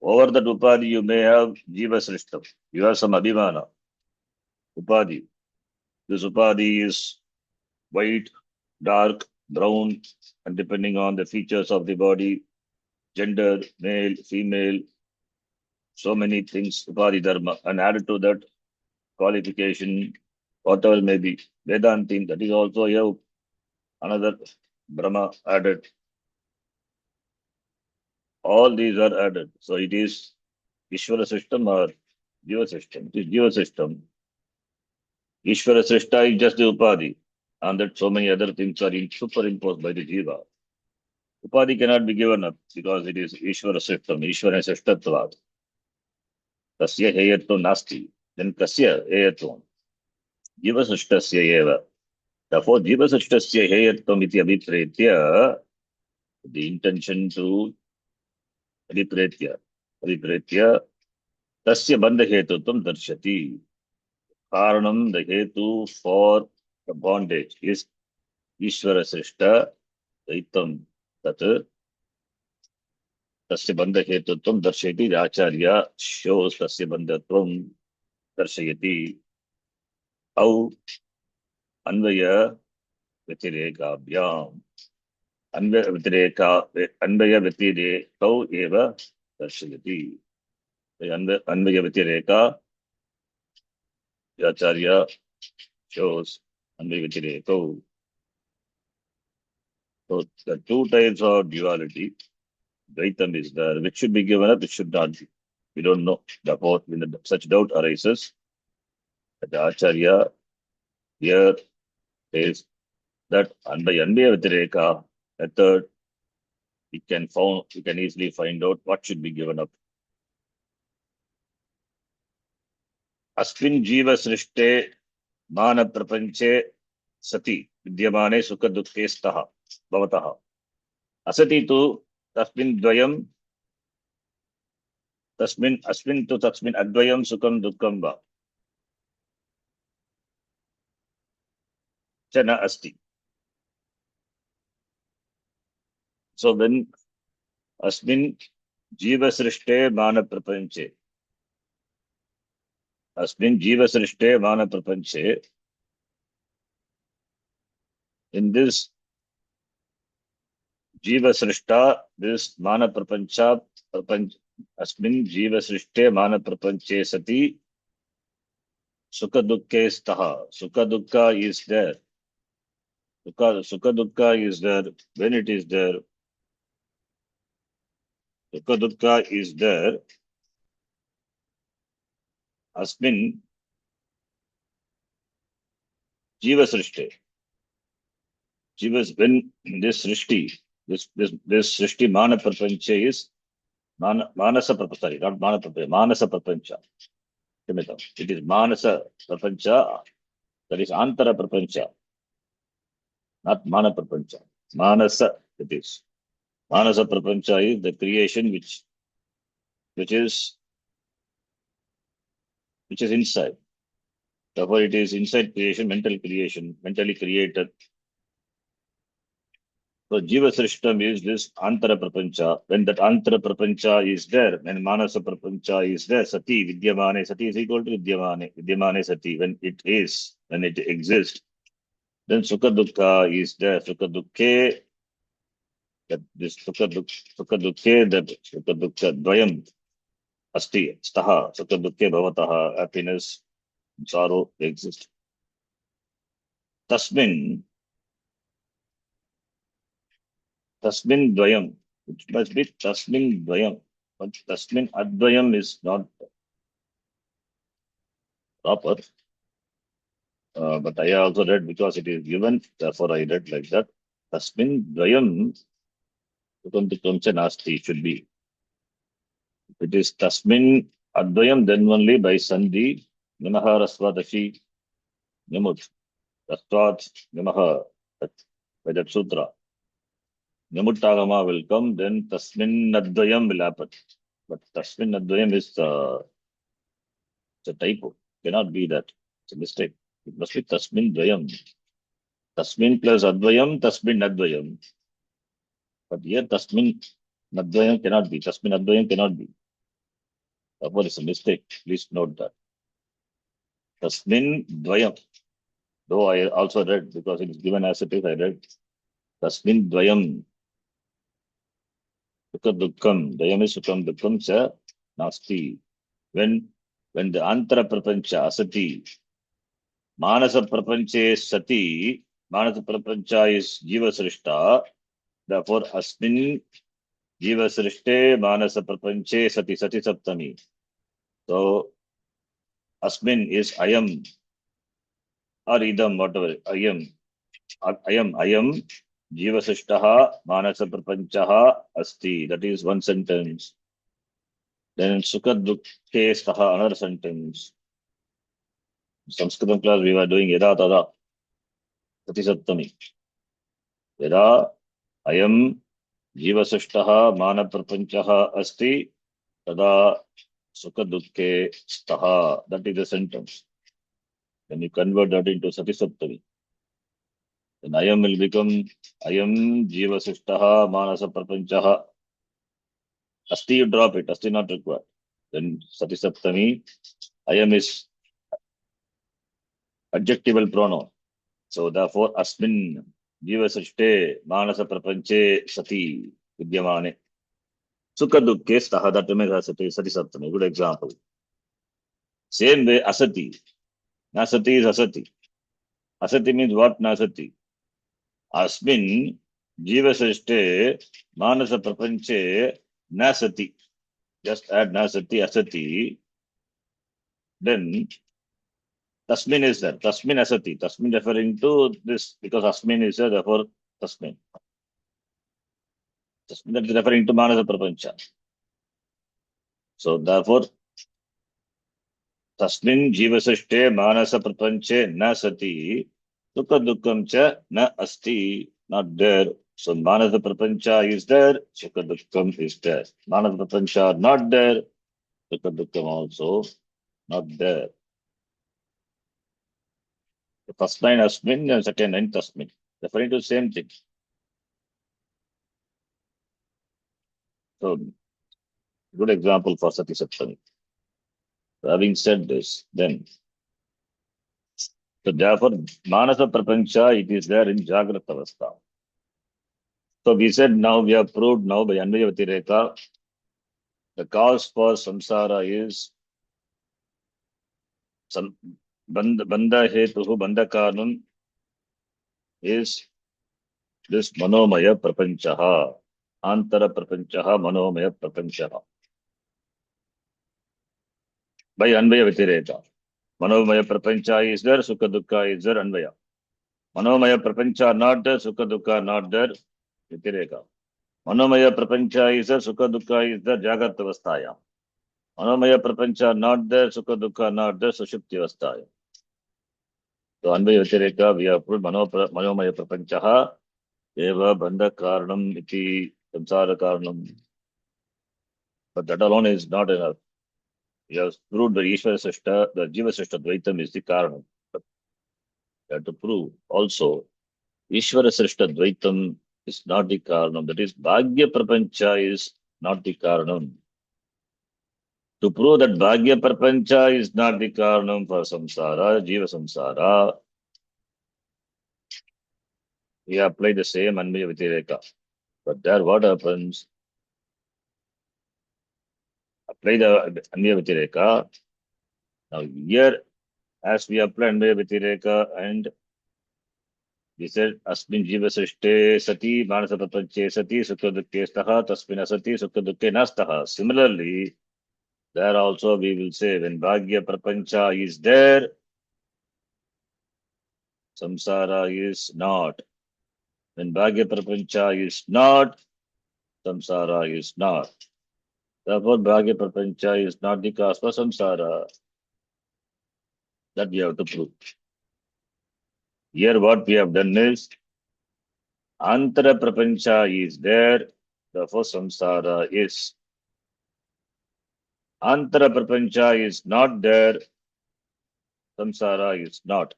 Over that Upadhi you may have Jiva Srishta. You have some Abhimana. Upadhi. This Upadhi is white, dark, brown, and depending on the features of the body, gender, male, female, so many things, Upadhi Dharma, and added to that qualification, whatever may be, Vedantin, that is also another Brahma added. All these are added. So it is Ishvara system or Jiva system. It is Jiva system. Ishvara Srishta is just the Upadhi. And that so many other things are superimposed by the Jiva. Upadhi cannot be given up because it is Ishvara system, Ishvara Srishtatvad. Tasya heyatvam nasti. Then kasya heyatvam. Jiva Srishtasya eva. Therefore, Jiva Srishtasya heyatvam iti abhipretya, the intention to abhipretya, tasya bandha hetutvam darshati. Karanam, the hetu for the bondage is Ishvara Srishta, Daitam Tat, Tasya Bandha Hetutvam Darshayati, the Acharya shows Tasya Bandhatvam Darshayati, how Anvaya Vatirekabhyam, Anvaya Vatirekau Eva Darshayati. The Anvaya Vatireka, the Acharya shows Anvaya Vatirekau. So the two types of duality, Dvaitam is there, which should be given up, which should not be. We don't know. Therefore, when such doubt arises, the Acharya here says that under Anvaya Vatireka method, we can easily find out what should be given up. Asmin Jiva Srishte Mana Prapanche Sati Vidyamane Sukha Dukkhe Staha Bhavataha. Asati tu Tasmin Dvayam Asmin tu Tasmin Advayam Sukham Dukkham Va Chana Asti. So when Asmin Jiva Srishte Mana Prapanche Asmin Jiva Srishte Mana Prapanche, in this Jiva Srishta, this Mana Prapancha, Asmin Jiva Srishte Mana Prapanche Sati, Sukha Dukkhe Staha. Sukha Dukkha is there. Sukha Dukkha is there. When it is there, Sukha Dukkha is there. Asmin Jiva Srishte. When this Srishti, this Srishti Mana Prapancha is Manasa Prapancha, sorry, not Mana Prapancha, Manasa Prapancha. It is Manasa Prapancha, that is Antara Prapancha, not Mana Prapancha. Manasa, it is. Manasa Prapancha is the creation which is inside. Therefore, it is inside creation, mentally created. So, Jiva Srishtam is this Antara Prapancha. When that Antara Prapancha is there, when Manasa Prapancha is there, Sati, Vidyamane, Sati is equal to Vidyamane Sati. When it exists, then Sukha Dukkha is there. Sukha Dukkhe, that this Sukha Dukkhe, that Sukha Dukkha Dvayam, Asti, Staha, Sukha Dukkhe Bhavataha, happiness, sorrow exist. Tasmin Dvayam, which must be Tasmin Dvayam. But Tasmin Advayam is not proper. But I also read because it is given, therefore I read like that. Tasmin Dvayam Sukantikamcha Nasti should be. If it is Tasmin Advayam, then only by Sandhi, Namaha Rasvadashi Namut. Rasvat Namaha, by that sutra. Namuttagama will come, then Tasmin Advayam will happen. But Tasmin Advayam is it's a typo. Cannot be that. It's a mistake. It must be Tasmin Dvayam. Tasmin plus Advayam, Tasmin Advayam. But here Tasmin Advayam cannot be. Tasmin Advayam cannot be. Therefore, it's a mistake. Please note that. Tasmin Dvayam. Though I also read, because it is given as it is, I read Tasmin Dvayam. Sukha Dukkham. Dvayam is Sukham Dukkham cha Nasti. When the Antara Prapancha, Asati, Manasa Prapanche Sati, Manasa Prapancha is Jiva Srishta. Therefore, Asmin Jiva Srishte Manasa Prapanche Sati Sati Saptami. So, Asmin is Ayam or Idam, whatever. Ayam, Jiva Srishtaha Manasa Prapanchaha Asti. That is one sentence. Then Sukha Dukhe Staha, another sentence. Sanskritam class we were doing Yada Tada Sati Saptami. Yada Ayam Jiva Mana Prapanchaha Asti Tada Sukha Dukhe Staha. That is the sentence. When you convert that into Sati Saptami, then Ayam will become Ayam Jiva Manasa Prapanchaha Asti. You drop it, Asti not required. Then Sati Saptami, Ayam is adjectival pronoun. So therefore, Asmin Jiva Manasa Prapanche Sati Vidyamane. Sukha Dukhe Staha. That remains Sati Saptami. Good example. Same way, Asati. Nasati is Asati. Asati means what? Nasati. Asmin Jivasashte Manasa Prapanche Nasati. Just add Nasati, Asati. Then Tasmin is there. Tasmin Asati. Tasmin referring to this because Asmin is there, therefore Tasmin. Tasmin that is referring to Manasa Prapancha. So therefore Tasmin Jivasashte Manasa Prapanche Nasati. Sukha Dukkam cha na asti, not there. So Manasa Prapancha is there, Sukha Dukkam is there. Manasa Prapancha not there, Sukha Dukkam also not there. The first line Asmin and second line Tasmin. Referring to the same thing. So good example for Sati Saptami. So having said this, then so therefore Manasa Prapancha it is there in Jagrata Avastha. So we said now we have proved now by Anvaya Vatireka the cause for samsara is some Banda Hetuhu Banda Kanun is this Manomaya Prapanchaha. Antara Prapanchaha Manomaya Prapanchaha. By Anvaya Vatireka. Manomaya Prapancha is there, Sukha Dukkha is there, Anvaya. Manomaya Prapancha not there, Sukha Dukkha not there, Vatireka. Manomaya Prapancha is there, Sukha Dukkha is there, Jagat Avasthaya. Manomaya Prapancha not there, Sukha Dukkha not there, Sushupti Avasthaya. So Anvaya Vatireka, we have put Manomaya Prapanchaha, Eva Bandha Karanam iti Samsara Karanam. But that alone is not enough. We have proved the Ishvara Srishta, the Jiva Srishta Dvaitam is the Karanam. But we have to prove also Ishvara Srishta Dvaitam is not the Karanam. That is, Bhagya Prapancha is not the Karanam. To prove that Bhagya Prapancha is not the Karanam for Samsara, Jiva Samsara, we apply the same Anvaya Vatireka. But there what happens? Apply the Anvaya Vatireka. Now here, as we apply Anvaya Vatireka and we said Asmin Jiva Srishte Sati Manasa Prapanche Sati Sukha Dukke Staha Tasmin Asati Sukha Dukke Nastaha. Similarly, there also we will say when Bhagya Prapancha is there, Samsara is not. When Bhagya Prapancha is not, Samsara is not. Therefore, Bhagya Prapancha is not the cause for Samsara. That we have to prove. Here what we have done is Antara Prapancha is there, therefore Samsara is. Antara Prapancha is not there, Samsara is not.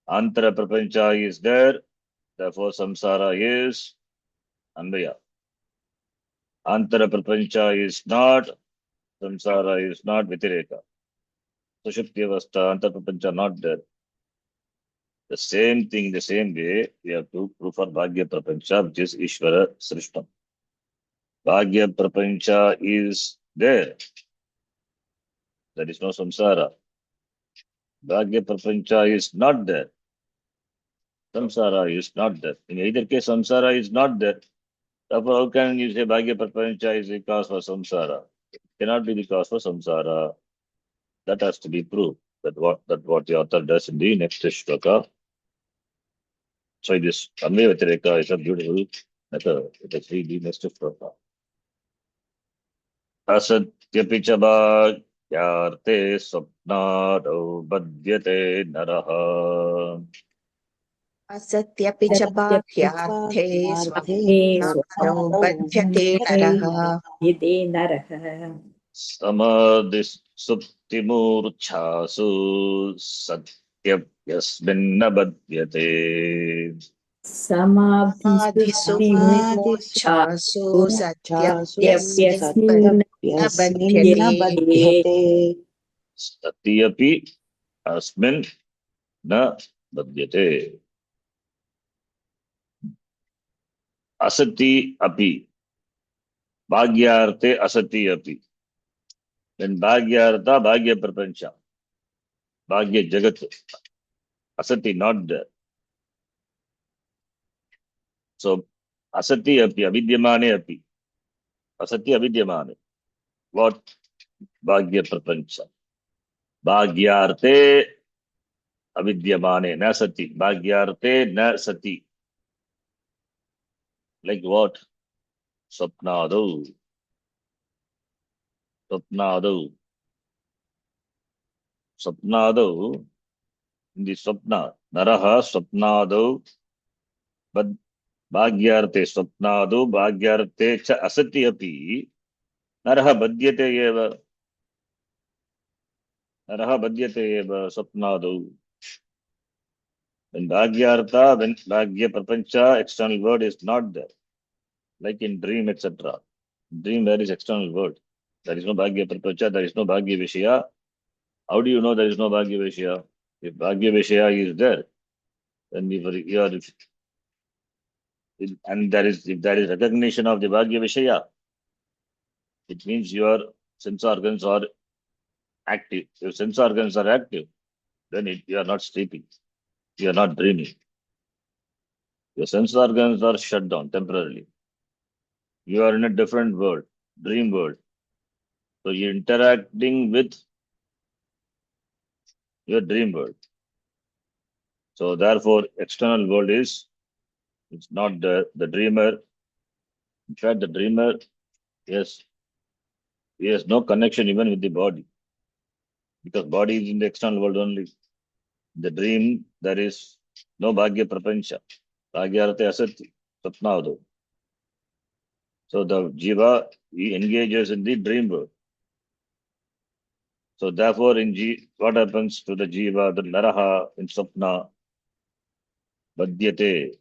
Antara Prapancha is there, therefore Samsara is Anvaya. Antara Prapancha is not, Samsara is not Vitireka. Sushupti Avastha, Antara Prapancha not there. The same thing, the same way, we have to prove for Bhagya Prapancha, which is Ishvara Srishtam. Bhagya Prapancha is there. There is no samsara. Bhagya Prapancha is not there. Samsara is not there. In either case, samsara is not there. Therefore, how can you say Bhagya Prapancha is the cause for samsara? It cannot be the cause for samsara. That has to be proved. That what the author does in the next shloka. So this Amya Vatireka is a beautiful method. Let us read the next shloka. असत्यपि च वाक्यार्थे स्वप्नादौ बध्यते नरः असत्यपि च बाह्यार्थे वाक्यार्थे स्वप्नादौ स्वप्नादौ बध्यते बध्यते नरः यदे नरः समाधिसुप्तिमूर्च्छासु सत्यप्यस्मिन्न बध्यते आदिषु समाधिसुप्तिमूर्च्छा मूर्च्छासु मूर्च्छासु सत्यप्यस्मिन् सत्यप्यस्मिन् न सत्यप्यस्मिन्न बध्यते बध्यते सत्यपि अस्मिन् न बध्यते असति अपि भाग्यार्थे असति अपि when bhagyartha bhagya prapancha bhagya jagat asati not there. So asati api avidyamane api asati avidyamane what bhagya prapancha bhagyarthe avidyamane na sati bhagyarthe na sati like what swapnadau swapnadau swapnadau in the swapna naraha swapnadau bad bhagyarthe swapnadau bhagyarthe cha asati api नरः बध्यते एव नरः बध्यते एव स्वप्नादौ when bhagyartha when bhagya prapancha external word is not there like in dream etc. Dream there is external word, there is no bhagya prapancha, there is no bhagya vishaya. How do you know there is no bhagya vishaya? If bhagya vishaya is there, then you are and there is if there is recognition of the bhagya vishaya, it means your sense organs are active. If sense organs are active, then you are not sleeping. You are not dreaming. Your sense organs are shut down temporarily. You are in a different world, dream world. So you're interacting with your dream world. So therefore, external world is it's not the dreamer. In fact, the dreamer, yes, he has no connection even with the body because body is in the external world only. The dream there is no bhagya prapancha, bhagyarate asati, sapnado. So the jiva he engages in the dream world. So therefore, what happens to the jiva, the naraha in sapna, badyate.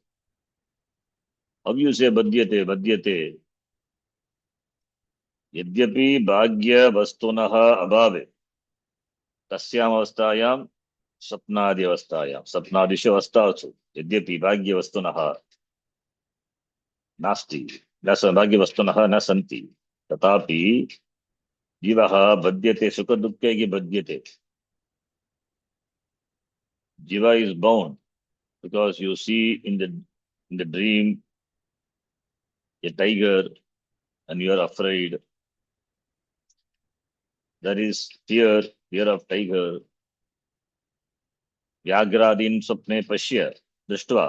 How you say badyate, badyate? यद्यपि भाग्य वस्तुनः अभावे तस्याम् अवस्थायां स्वप्नादि अवस्थायां स्वप्नादिषु अवस्थासु यद्यपि भाग्य वस्तुनः नास्ति न भाग्य वस्तुनः न सन्ति तथापि जीवः बध्यते सुख दुःखैः बध्यते jiva is bound because you see in the dream a tiger and you are afraid. There is fear of tiger. व्याघ्रादीन् स्वप्ने पश्य दृष्ट्वा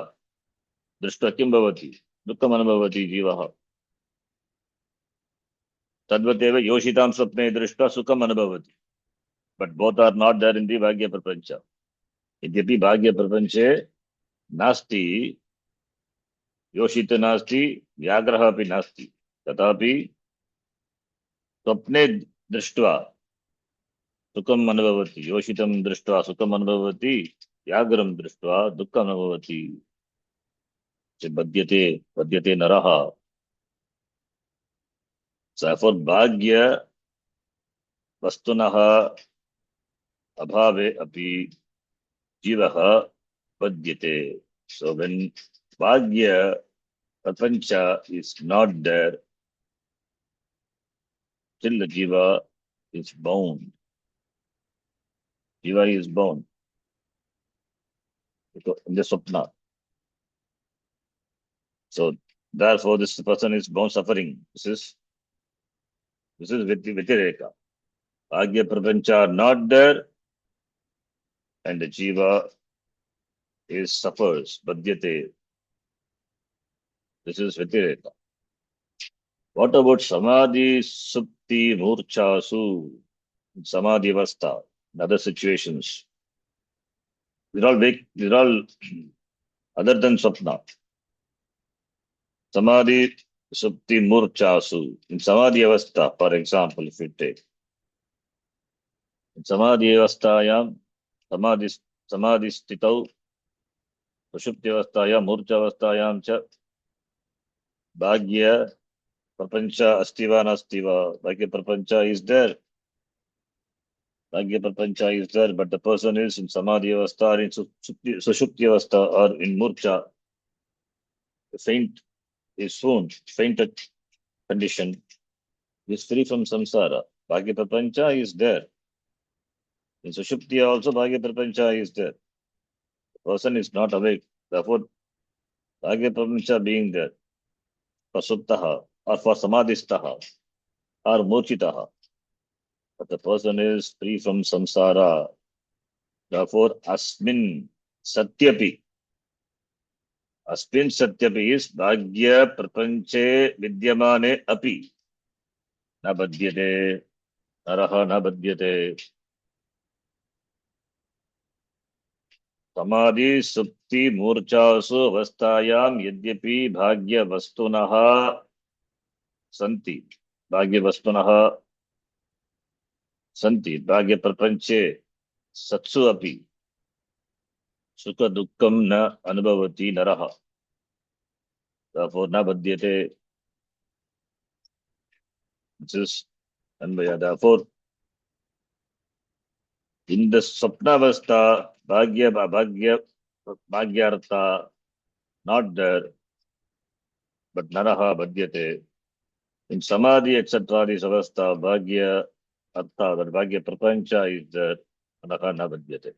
दृष्ट्वा किं भवति दुःखम् अनुभवति जीवः तद्वदेव योषितां स्वप्ने दृष्ट्वा सुखम् अनुभवति but both are not there in the भाग्य प्रपंच यद्यपि भाग्य प्रपंचे नास्ति योषित नास्ति व्याघ्रः अपि नास्ति तथापि स्वप्ने दृष्ट्वा सुखम् अनुभवति योषितं दृष्ट्वा सुखम् अनुभवति व्याघ्रं दृष्ट्वा दुःखम् अनुभवति बध्यते बध्यते नरः therefore bhagya वस्तुनः अभावे अपि जीवः बध्यते. So when bhagya prapancha is not there, still the jiva is bound. Jiva is bound in the swapna. So therefore, this person is bound suffering. This is Vitireka. Bhagya Prapancha are not there, and the Jiva is suffers. Badhyate. This is Vitireka. What about Samadhi, Supti, Murchasu, Samadhi Avastha, and other situations? These are all other than Swapna. Samadhi, Supti, Murchasu. In Samadhi Avastha, for example, if you take. In Samadhi Avasthayam, Samadhi Stitau, Sushupti Avasthayam, Murcha Avasthayam cha, Bhagya, Prapancha, Astiva, Nastiva. Bhagya Prapancha is there. Bhagya Prapancha is there, but the person is in Samadhi Avastha, or in Sushupti Avastha, or in Murcha. The faint is fainted condition is free from samsara. Bhagya Prapancha is there. In Sushupti also Bhagya Prapancha is there. The person is not awake. Therefore, Bhagya Prapancha being there for Suptaha or for Samadhistaha or Murchitaha. But the person is free from samsara. Therefore, Asmin Satyapi. Asmin Satyapi is Bhagya Prapanche Vidyamane Api. Na Badhyate. Naraha na Badhyate. Samadhi Supti Murchasu Avasthayam Yadyapi Bhagya Vastunaha Santi. Bhagya Vastunaha Santi. Bhagya Prapanche Satsu Api. Sukha Dukkam na Anubhavati Naraha. Therefore, na Badhyate. This is Anvaya. Therefore, in the Sapnavastha, Bhagyartha, not there, but Naraha Badhyate. In Samadhi, etc., this Avastha, Bhagya Artha, that Bhagya Prapancha is there, Naraha na Badhyate.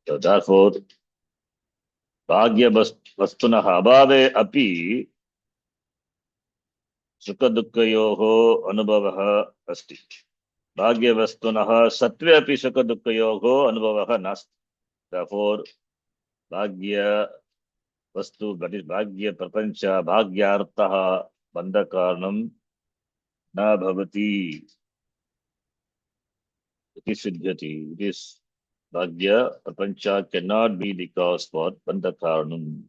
So therefore, Bhagya Vastunaha Abhave Api Sukha Dukkayoho Anubhavaha Asti. Bhagya Vastunaha Satve Api Sukha Dukkayoho Anubhavaha Nasti. Therefore, Bhagya Vastu, that is Bhagya Prapancha, Bhagya Artaha Bandhakarnam Na Bhavati. It is Siddhati. It is Bhagya Prapancha cannot be the cause for Bandhakarnam.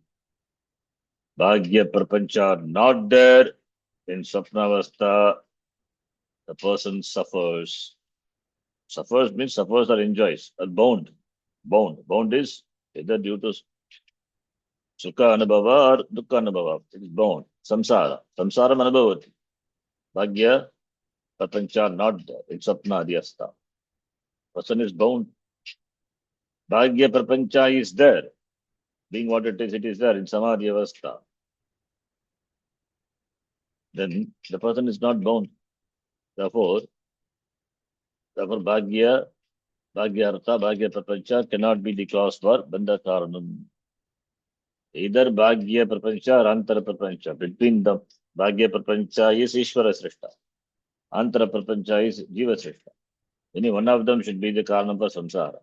Bhagya Prapancha not there. In Sapnavastha, the person suffers. Suffers means suffers or enjoys, or bound. Bound is either due to Sukha Anubhava or Dukkha Anubhava. It is bound. Samsara. Samsara Anubhavati. Bhagya Prapancha not there. In Sapna Adhyastha. Person is bound. Bhagya Prapancha is there. Being what it is there in Samadhi Avastha. Then the person is not bound. Therefore Bhagya Artha, Bhagya Prapancha cannot be the cause for Bandha Karanam. Either Bhagya Prapancha or Antara Prapancha. Between the Bhagya Prapancha is Ishvara Srishta. Antara Prapancha is Jiva Srishta. Any one of them should be the Karanam for Samsara.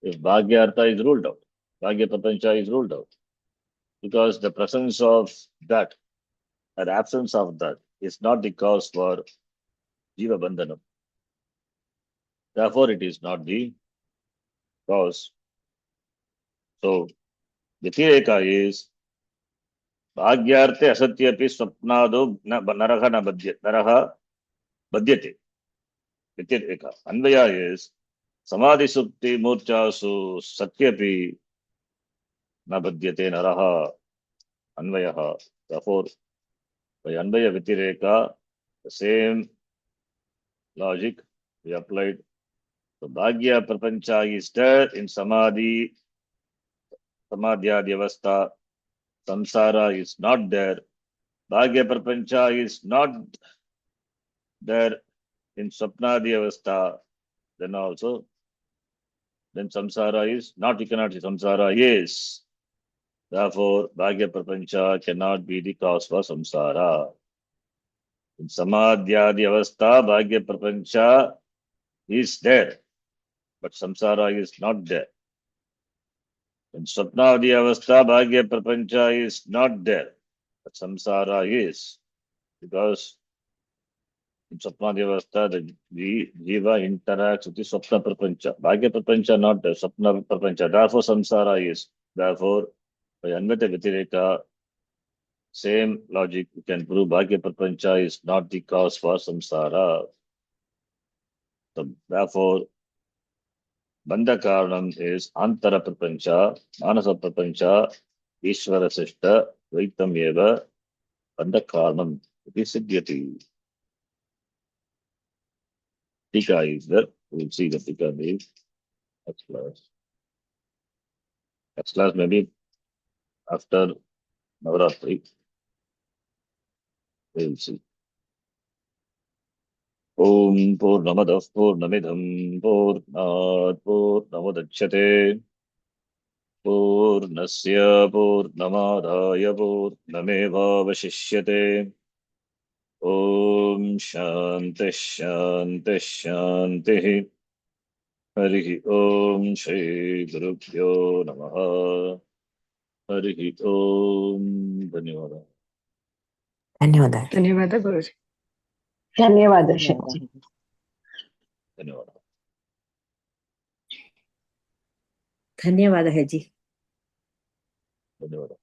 If Bhagya Artha is ruled out, Bhagya Prapancha is ruled out. Because the presence of that or absence of that is not the cause for Jiva Bandhanam. Therefore, it is not the cause. So, Vitireka is Bhagyarte Asatyapi Swapnado Naraha na Naraha Badhyate. Vitireka. Anvaya is Samadhi Supti Murchasu Satyapi na Badhyate Naraha Anvayaha. Therefore, by Anvaya Vitireka, the same logic we applied. So Bhagya Prapancha is there in Samadhi, Samadhyadi Avastha. Samsara is not there. Bhagya Prapancha is not there in Swapnadi Avastha. Then also, then Samsara is not, you cannot say Samsara is. Therefore, Bhagya Prapancha cannot be the cause for samsara. In Samadhyadi Avastha, Bhagya Prapancha is there, but samsara is not there. In Swapnavadi Avastha, Bhagya Prapancha is not there, but samsara is. Because in Swapnavadi Avastha, the Jiva interacts with the Swapna Prapancha. Bhagya Prapancha not there, Swapna Prapancha. Therefore, samsara is. Therefore, by Anvita Vyatireka, same logic, you can prove Bhagya Prapancha is not the cause for samsara. So, therefore, Bandha Karanam is Antara Prapancha, Manasa Prapancha, Ishvara Sishta, Vaitam Eva, Bandha Karanam. It is Siddhyati. Tika is there. We will see the Tika name. Next class. Next class maybe after Navaratri. We will see. Om Purnamadah Purnamidham Purnat Purnamudachyate Purnasya Purnamadaya Purnamevavashishyate Om Shanti Shanti Shanti Harihi Om Shri Gurubhyo Namaha Harihi Om Dhanyavada. ಧನ್ಯವಾದ. ಧನ್ಯವಾದ ಗುರುಜಿ. ಧನ್ಯವಾದ Dhanyavada. धन्यवाद है जी. Dhanyavada.